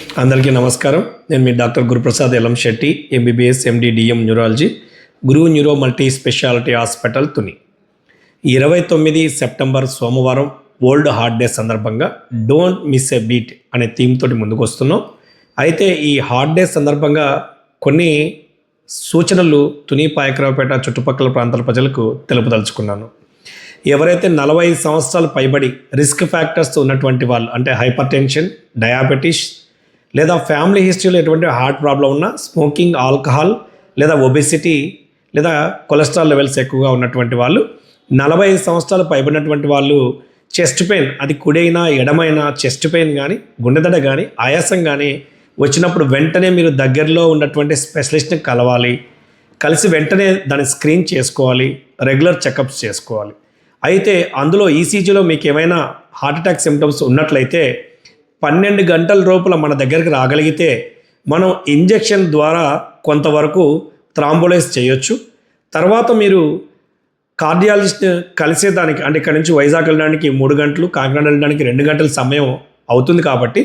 అందరికీ నమస్కారం. నేను మీ doctor Guruprasad Elam Shetty, MBBS MD DM neurology, Guru neuro multi speciality hospital Tuni. 29 September సోమవారం వరల్డ్ హార్ట్ డే సందర్భంగా డోంట్ మిస్ ఎ బీట్ అనే థీమ్ తోటి ముందుకు వస్తున్నాం. అయితే ఈ హార్ట్ డే సందర్భంగా కొన్ని సూచనలు తుని, పాయకరావుపేట చుట్టుపక్కల ప్రాంతాల ప్రజలకు తెలుపదలుచుకున్నాను. ఎవరైతే 40 సంవత్సరాలు పైబడి రిస్క్ ఫ్యాక్టర్స్ ఉన్నటువంటి వాళ్ళు, అంటే హైపర్ టెన్షన్, డయాబెటీస్ లేదా ఫ్యామిలీ హిస్టరీలో ఎటువంటి హార్ట్ ప్రాబ్లం ఉన్నా, స్మోకింగ్, ఆల్కహాల్ లేదా ఒబెసిటీ లేదా కొలెస్ట్రాల్ లెవెల్స్ ఎక్కువగా ఉన్నటువంటి వాళ్ళు, 40 సంవత్సరాలు పైబడినటువంటి వాళ్ళు చెస్ట్ పెయిన్, అది కుడైనా ఎడమైనా చెస్ట్ పెయిన్ కానీ, గుండెదడ కానీ, ఆయాసం కానీ వచ్చినప్పుడు వెంటనే మీరు దగ్గరలో ఉన్నటువంటి స్పెషలిస్ట్ని కలవాలి. కలిసి వెంటనే దాన్ని స్క్రీన్ చేసుకోవాలి, రెగ్యులర్ చెకప్స్ చేసుకోవాలి. అయితే అందులో ఈసీజీలో మీకు ఏమైనా హార్ట్ అటాక్ సిమ్టమ్స్ ఉన్నట్లయితే 12 గంటల లోపల మన దగ్గరికి రాగలిగితే మనం ఇంజెక్షన్ ద్వారా కొంతవరకు థ్రాంబోలైజ్ చేయొచ్చు. తర్వాత మీరు కార్డియాలజిస్ట్ కలిసేదానికి, అంటే ఇక్కడ నుంచి వైజాగ్ వెళ్ళడానికి 3 గంటలు, కాకినాడ వెళ్ళడానికి 2 గంటల సమయం అవుతుంది. కాబట్టి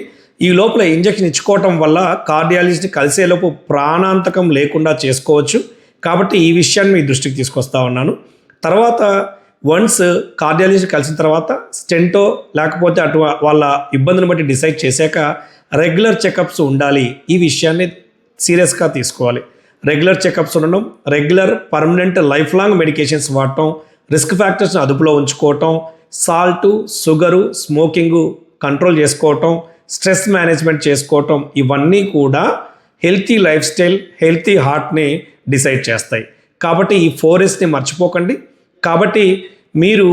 ఈ లోపల ఇంజెక్షన్ ఇచ్చుకోవటం వల్ల కార్డియాలజిస్ట్ కలిసేలోపు ప్రాణాంతకం లేకుండా చేసుకోవచ్చు. కాబట్టి ఈ విషయాన్ని మీ దృష్టికి తీసుకొస్తా ఉన్నాను. తర్వాత వన్స్ కార్డియాలజిస్ట్ కలిసిన తర్వాత స్టెంటో లేకపోతే అటు వాళ్ళ ఇబ్బందులను బట్టి డిసైడ్ చేశాక రెగ్యులర్ చెకప్స్ ఉండాలి. ఈ విషయాన్ని సీరియస్గా తీసుకోవాలి. రెగ్యులర్ చెకప్స్ ఉండడం, regular permanent life long medications వాడటం, రిస్క్ ఫ్యాక్టర్స్ని అదుపులో ఉంచుకోవటం, సాల్టు, షుగరు, స్మోకింగు కంట్రోల్ చేసుకోవటం, స్ట్రెస్ మేనేజ్మెంట్ చేసుకోవటం, ఇవన్నీ కూడా హెల్తీ లైఫ్ స్టైల్, హెల్తీ హార్ట్ని డిసైడ్ చేస్తాయి. కాబట్టి ఈ 4Sని మర్చిపోకండి. కాబట్టి మీరు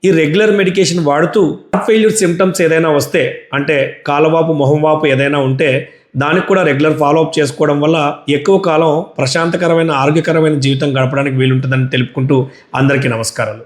ఈ రెగ్యులర్ మెడికేషన్ వాడుతూ హార్ట్ ఫెయిల్యూర్ సిమ్టమ్స్ ఏదైనా వస్తే, అంటే కాలవాపు, మొహం వాపు ఏదైనా ఉంటే దానికి కూడా రెగ్యులర్ ఫాలోఅప్ చేసుకోవడం వల్ల ఎక్కువ కాలం ప్రశాంతకరమైన, ఆరోగ్యకరమైన జీవితం గడపడానికి వీలుంటుందని తెలుపుకుంటూ అందరికీ నమస్కారాలు.